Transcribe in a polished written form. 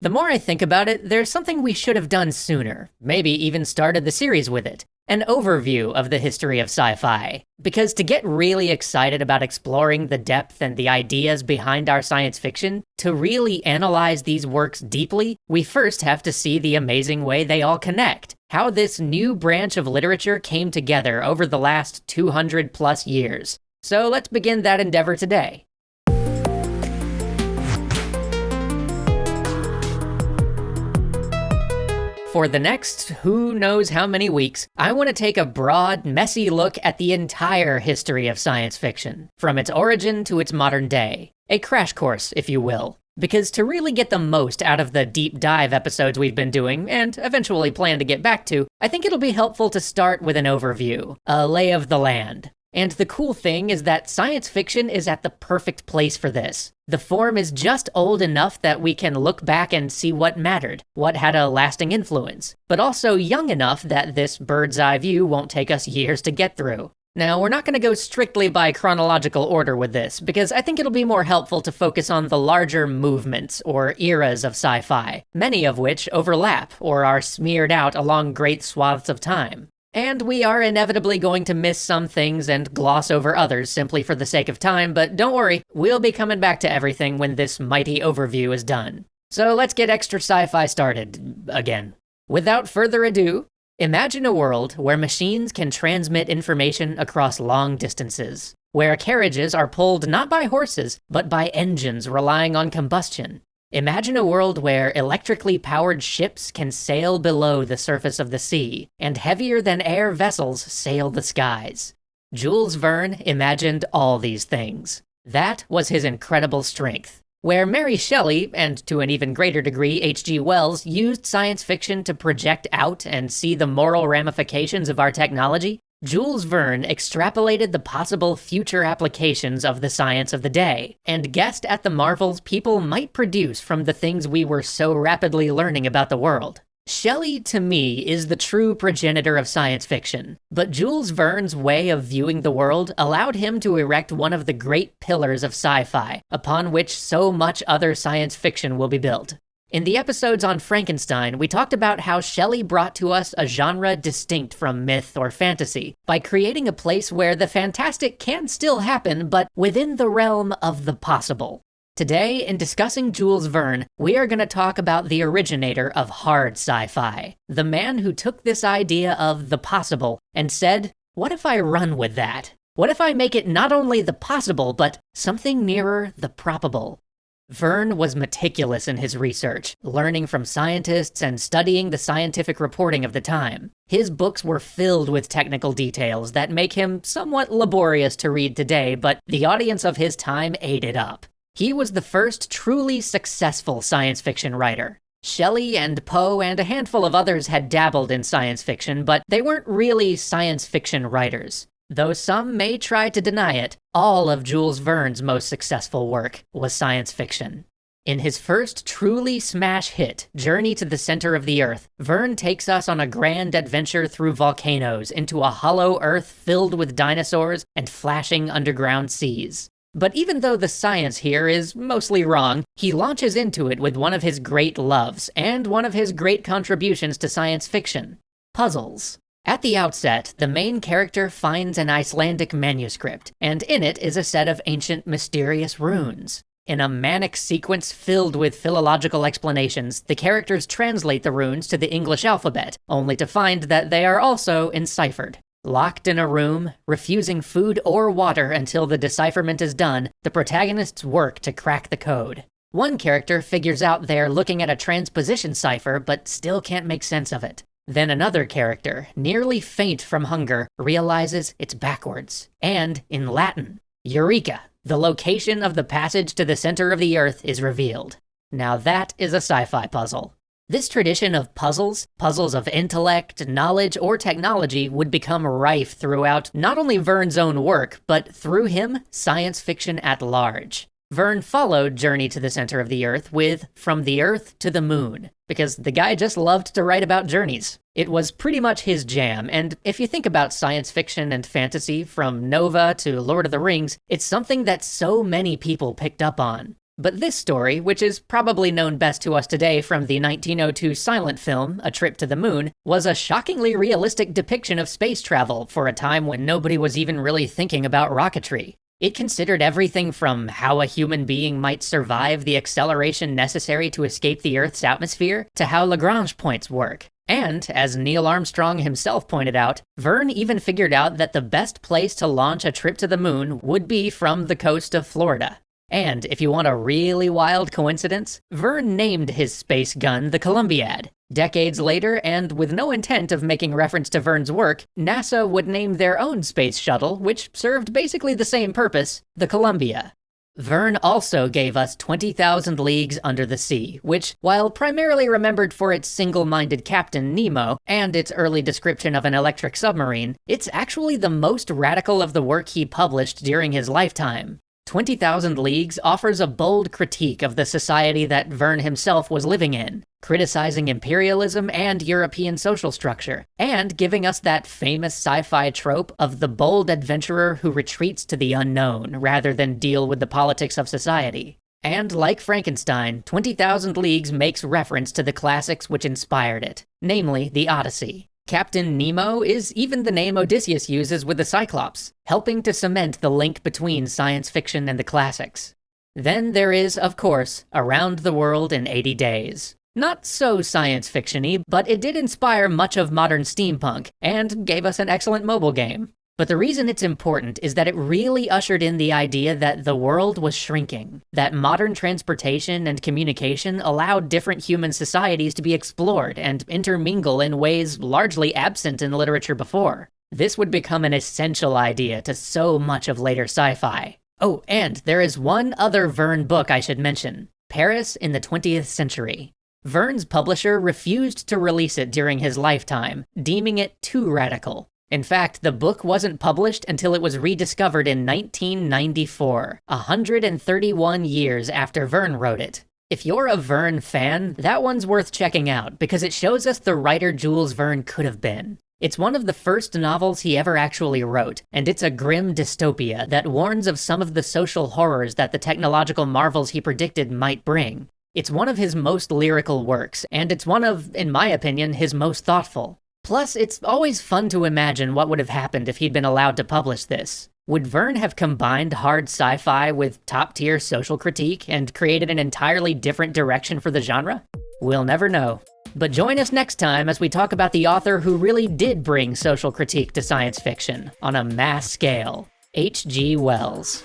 The more I think about it, there's something we should have done sooner, maybe even started the series with it. An overview of the history of sci-fi. Because to get really excited about exploring the depth and the ideas behind our science fiction, to really analyze these works deeply, we first have to see the amazing way they all connect. How this new branch of literature came together over the last 200 plus years. So let's begin that endeavor today. For the next who knows how many weeks, I want to take a broad, messy look at the entire history of science fiction, from its origin to its modern day. A crash course, if you will. Because to really get the most out of the deep dive episodes we've been doing, and eventually plan to get back to, I think it'll be helpful to start with an overview, a lay of the land. And the cool thing is that science fiction is at the perfect place for this. The form is just old enough that we can look back and see what mattered, what had a lasting influence, but also young enough that this bird's eye view won't take us years to get through. Now, we're not going to go strictly by chronological order with this, because I think it'll be more helpful to focus on the larger movements or eras of sci-fi, many of which overlap or are smeared out along great swaths of time. And we are inevitably going to miss some things and gloss over others simply for the sake of time, but don't worry, we'll be coming back to everything when this mighty overview is done. So let's get extra sci-fi started again. Without further ado, imagine a world where machines can transmit information across long distances, where carriages are pulled not by horses, but by engines relying on combustion. Imagine a world where electrically powered ships can sail below the surface of the sea, and heavier-than-air vessels sail the skies. Jules Verne imagined all these things. That was his incredible strength. Where Mary Shelley, and to an even greater degree H.G. Wells, used science fiction to project out and see the moral ramifications of our technology, Jules Verne extrapolated the possible future applications of the science of the day, and guessed at the marvels people might produce from the things we were so rapidly learning about the world. Shelley, to me, is the true progenitor of science fiction, but Jules Verne's way of viewing the world allowed him to erect one of the great pillars of sci-fi, upon which so much other science fiction will be built. In the episodes on Frankenstein, we talked about how Shelley brought to us a genre distinct from myth or fantasy by creating a place where the fantastic can still happen, but within the realm of the possible. Today, in discussing Jules Verne, we are going to talk about the originator of hard sci-fi, the man who took this idea of the possible and said, what if I run with that? What if I make it not only the possible, but something nearer the probable? Verne was meticulous in his research, learning from scientists and studying the scientific reporting of the time. His books were filled with technical details that make him somewhat laborious to read today, but the audience of his time ate it up. He was the first truly successful science fiction writer. Shelley and Poe and a handful of others had dabbled in science fiction, but they weren't really science fiction writers. Though some may try to deny it, all of Jules Verne's most successful work was science fiction. In his first truly smash hit, Journey to the Center of the Earth, Verne takes us on a grand adventure through volcanoes into a hollow Earth filled with dinosaurs and flashing underground seas. But even though the science here is mostly wrong, he launches into it with one of his great loves and one of his great contributions to science fiction: puzzles. At the outset, the main character finds an Icelandic manuscript, and in it is a set of ancient mysterious runes. In a manic sequence filled with philological explanations, the characters translate the runes to the English alphabet, only to find that they are also enciphered. Locked in a room, refusing food or water until the decipherment is done, the protagonists work to crack the code. One character figures out they're looking at a transposition cipher but still can't make sense of it. Then another character, nearly faint from hunger, realizes it's backwards, and in Latin. Eureka! The location of the passage to the center of the Earth is revealed. Now that is a sci-fi puzzle. This tradition of puzzles of intellect, knowledge, or technology would become rife throughout not only Verne's own work, but through him, science fiction at large. Verne followed Journey to the Center of the Earth with From the Earth to the Moon, because the guy just loved to write about journeys. It was pretty much his jam, and if you think about science fiction and fantasy, from Nova to Lord of the Rings, it's something that so many people picked up on. But this story, which is probably known best to us today from the 1902 silent film, A Trip to the Moon, was a shockingly realistic depiction of space travel for a time when nobody was even really thinking about rocketry. It considered everything from how a human being might survive the acceleration necessary to escape the Earth's atmosphere to how Lagrange points work. And, as Neil Armstrong himself pointed out, Verne even figured out that the best place to launch a trip to the moon would be from the coast of Florida. And if you want a really wild coincidence, Verne named his space gun the Columbiad. Decades later, and with no intent of making reference to Verne's work, NASA would name their own space shuttle, which served basically the same purpose, the Columbia. Verne also gave us 20,000 Leagues Under the Sea, which, while primarily remembered for its single-minded captain Nemo and its early description of an electric submarine, it's actually the most radical of the work he published during his lifetime. 20,000 Leagues offers a bold critique of the society that Verne himself was living in, criticizing imperialism and European social structure, and giving us that famous sci-fi trope of the bold adventurer who retreats to the unknown rather than deal with the politics of society. And like Frankenstein, 20,000 Leagues makes reference to the classics which inspired it, namely the Odyssey. Captain Nemo is even the name Odysseus uses with the Cyclops, helping to cement the link between science fiction and the classics. Then there is, of course, Around the World in 80 Days. Not so science fiction-y, but it did inspire much of modern steampunk, and gave us an excellent mobile game. But the reason it's important is that it really ushered in the idea that the world was shrinking, that modern transportation and communication allowed different human societies to be explored and intermingle in ways largely absent in literature before. This would become an essential idea to so much of later sci-fi. Oh, and there is one other Verne book I should mention, Paris in the 20th Century. Verne's publisher refused to release it during his lifetime, deeming it too radical. In fact, the book wasn't published until it was rediscovered in 1994, 131 years after Verne wrote it. If you're a Verne fan, that one's worth checking out because it shows us the writer Jules Verne could have been. It's one of the first novels he ever actually wrote, and it's a grim dystopia that warns of some of the social horrors that the technological marvels he predicted might bring. It's one of his most lyrical works, and it's one of, in my opinion, his most thoughtful. Plus, it's always fun to imagine what would have happened if he'd been allowed to publish this. Would Verne have combined hard sci-fi with top-tier social critique and created an entirely different direction for the genre? We'll never know. But join us next time as we talk about the author who really did bring social critique to science fiction on a mass scale, H.G. Wells.